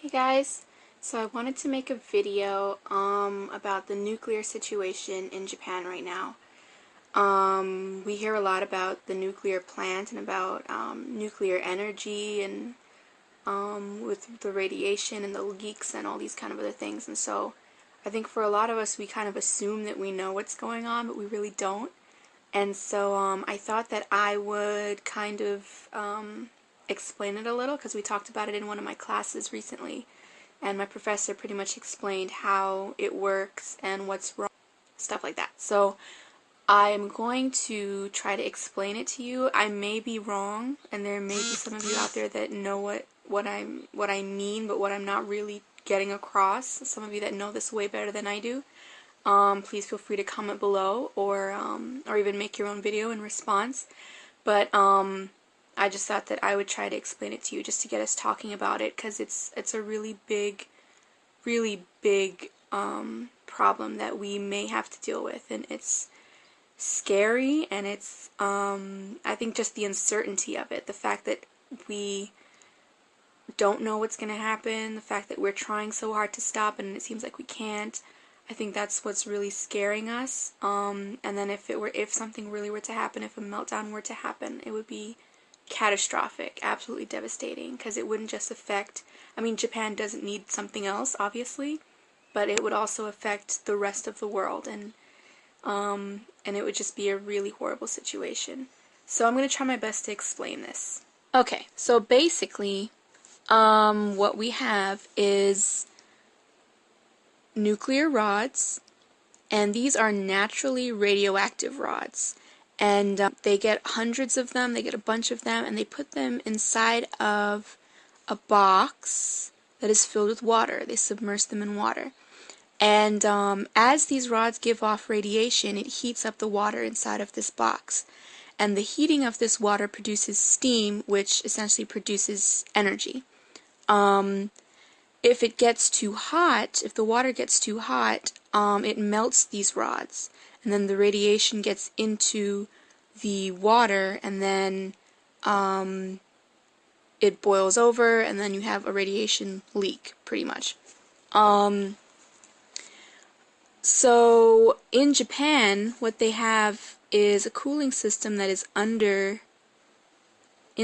Hey guys, so I wanted to make a video about the nuclear situation in Japan right now. We hear a lot about the nuclear plant and about nuclear energy and with the radiation and the leaks and all these kind of other things. And so I think for a lot of us we kind of assume that we know what's going on, but we really don't. And so I thought that I would kind of explain it a little because we talked about it in one of my classes recently, and my professor pretty much explained how it works and what's wrong, stuff like that. So I am going to try to explain it to you. I may be wrong, and there may be some of you out there that know what I mean, but what I'm not really getting across. Some of you that know this way better than I do. Please feel free to comment below or even make your own video in response. But I just thought that I would try to explain it to you just to get us talking about it, because it's a really big problem that we may have to deal with, and it's scary, and it's I think just the uncertainty of it, the fact that we don't know what's going to happen, the fact that we're trying so hard to stop and it seems like we can't. I think that's what's really scaring us. And then if something really were to happen, if a meltdown were to happen, it would be catastrophic, absolutely devastating, because it wouldn't just affect, I mean, Japan doesn't need something else, obviously, but it would also affect the rest of the world, and it would just be a really horrible situation. So I'm going to try my best to explain this. Okay, so basically, what we have is nuclear rods, and these are naturally radioactive rods. And they get hundreds of them, they get a bunch of them, and they put them inside of a box that is filled with water. They submerge them in water. And as these rods give off radiation, it heats up the water inside of this box. And the heating of this water produces steam, which essentially produces energy. If it gets too hot, if the water gets too hot, it melts these rods, and then the radiation gets into the water, and then it boils over, and then you have a radiation leak, pretty much. So in Japan, what they have is a cooling system that is in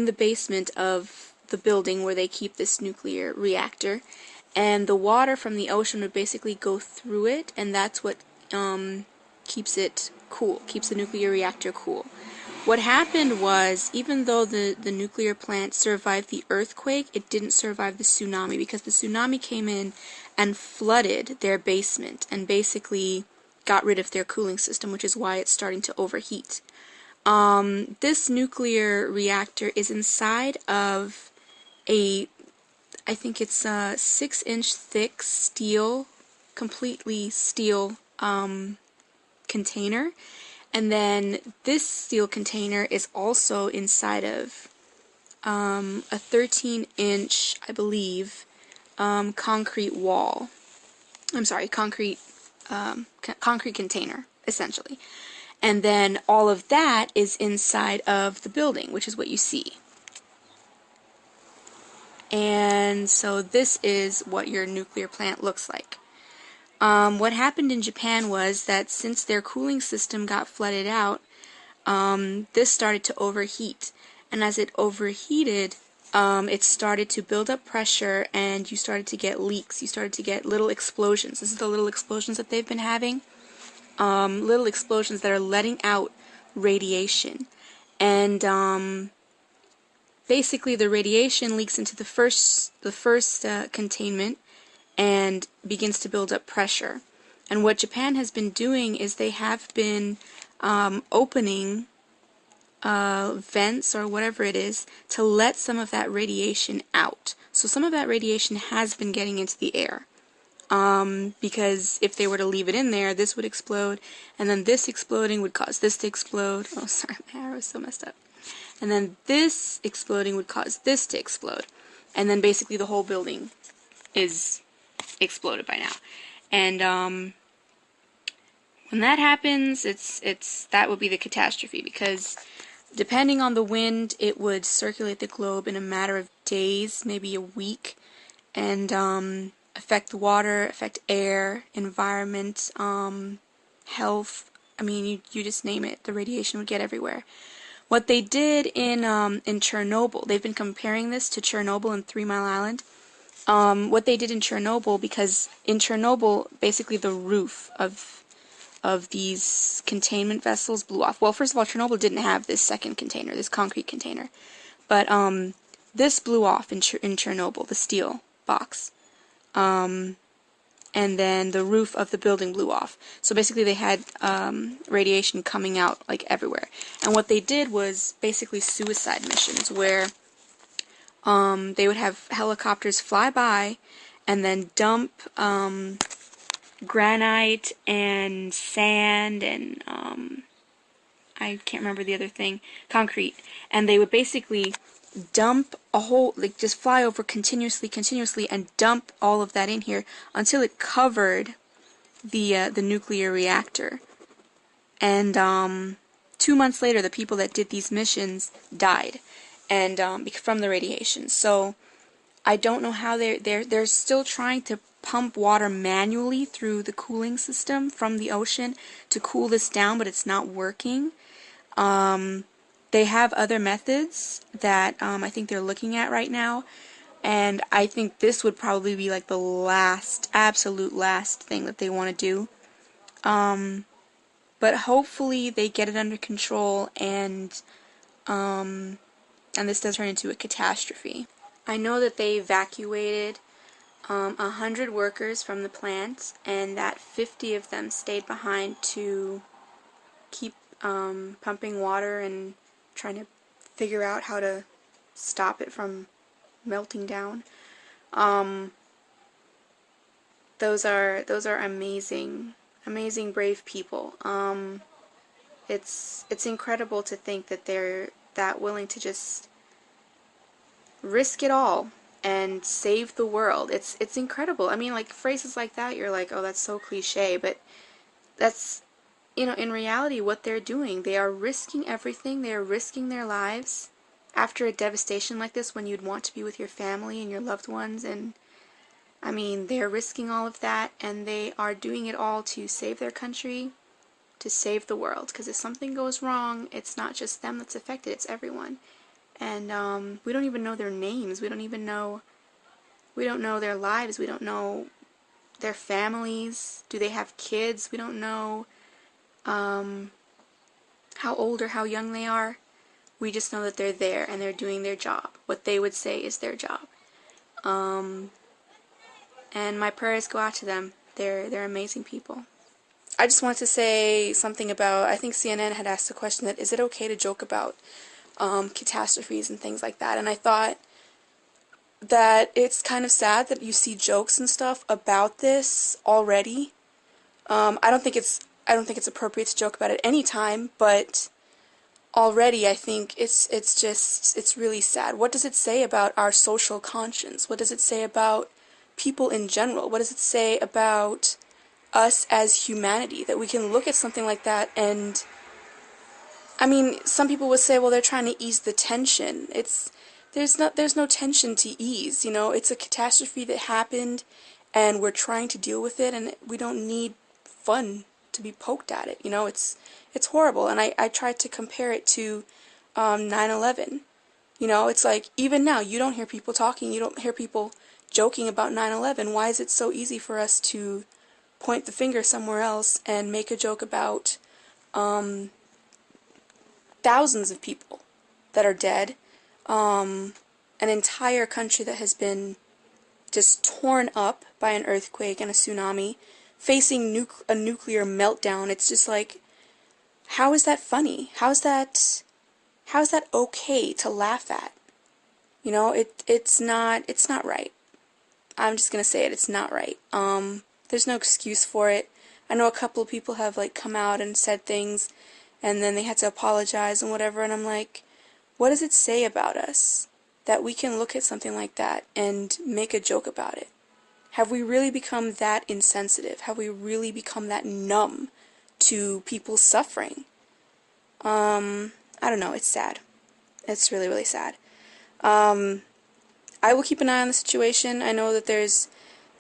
the basement of the building where they keep this nuclear reactor, and the water from the ocean would basically go through it, and that's what keeps it cool, keeps the nuclear reactor cool. What happened was, even though the nuclear plant survived the earthquake, it didn't survive the tsunami, because the tsunami came in and flooded their basement and basically got rid of their cooling system, which is why it's starting to overheat. This nuclear reactor is inside of I think it's a 6-inch thick steel, completely steel container, and then this steel container is also inside of a 13-inch, I believe, concrete wall. I'm sorry, concrete container, essentially. And then all of that is inside of the building, which is what you see. And so this is what your nuclear plant looks like. What happened in Japan was that since their cooling system got flooded out, this started to overheat. And as it overheated, it started to build up pressure, and you started to get leaks. You started to get little explosions. This is the little explosions that they've been having. Little explosions that are letting out radiation. And basically the radiation leaks into the first containment and begins to build up pressure. And what Japan has been doing is they have been opening vents or whatever it is to let some of that radiation out. So some of that radiation has been getting into the air. Because if they were to leave it in there, this would explode, and then this exploding would cause this to explode. Oh, sorry, my arrow is so messed up. And then this exploding would cause this to explode. And then basically the whole building is exploded by now. And when that happens, that would be the catastrophe, because depending on the wind, it would circulate the globe in a matter of days, maybe a week, and affect water, affect air, environment, health. I mean, you just name it. The radiation would get everywhere. What they did in Chernobyl, they've been comparing this to Chernobyl and 3 Mile Island. What they did in Chernobyl, because in Chernobyl, basically the roof of these containment vessels blew off. Well, first of all, Chernobyl didn't have this second container, this concrete container, but this blew off in Chernobyl, the steel box. And then the roof of the building blew off. So basically they had radiation coming out like everywhere. And what they did was basically suicide missions where they would have helicopters fly by and then dump granite and sand and I can't remember the other thing, concrete. And they would basically dump a whole, like just fly over continuously and dump all of that in here until it covered the nuclear reactor. And 2 months later, the people that did these missions died, and from the radiation. So I don't know how they're still trying to pump water manually through the cooling system from the ocean to cool this down, but it's not working. They have other methods that I think they're looking at right now, and I think this would probably be like the last, absolute last thing that they want to do. But hopefully they get it under control and this does turn into a catastrophe. I know that they evacuated 100 workers from the plant, and that 50 of them stayed behind to keep pumping water and trying to figure out how to stop it from melting down. Those are amazing, brave people. It's incredible to think that they're that willing to just risk it all and save the world. It's incredible. I mean, like, phrases like that, you're like, oh, that's so cliche, but that's, in reality, what they're doing. They are risking everything. They are risking their lives after a devastation like this, when you'd want to be with your family and your loved ones. And I mean, they're risking all of that, and they are doing it all to save their country, to save the world. Because if something goes wrong, it's not just them that's affected, it's everyone. And we don't even know their names. We don't know their lives. We don't know their families. Do they have kids? We don't know how old or how young they are. We just know that they're there and they're doing their job. What they would say is their job. And my prayers go out to them. They're amazing people. I just wanted to say something about, I think CNN had asked the question that, is it okay to joke about catastrophes and things like that? And I thought that it's kind of sad that you see jokes and stuff about this already. I don't think it's appropriate to joke about it any time, but already I think it's really sad. What does it say about our social conscience? What does it say about people in general? What does it say about us as humanity, that we can look at something like that? And I mean, some people would say, well, they're trying to ease the tension. There's no tension to ease, it's a catastrophe that happened and we're trying to deal with it, and we don't need fun to be poked at it. It's horrible. And I tried to compare it to 9/11. It's like, even now, you don't hear people talking, you don't hear people joking about 9/11. Why is it so easy for us to point the finger somewhere else and make a joke about thousands of people that are dead, an entire country that has been just torn up by an earthquake and a tsunami, facing a nuclear meltdown? It's just like, how is that funny? How's that okay to laugh at? It's not right. I'm just gonna say it. It's not right. There's no excuse for it. I know a couple of people have come out and said things, and then they had to apologize and whatever. And I'm like, what does it say about us that we can look at something like that and make a joke about it? Have we really become that insensitive? Have we really become that numb to people suffering? I don't know. It's sad. It's really, really sad. I will keep an eye on the situation. I know that there's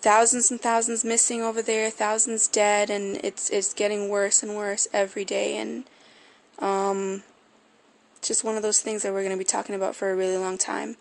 thousands and thousands missing over there, thousands dead, and it's getting worse and worse every day, and it's just one of those things that we're going to be talking about for a really long time.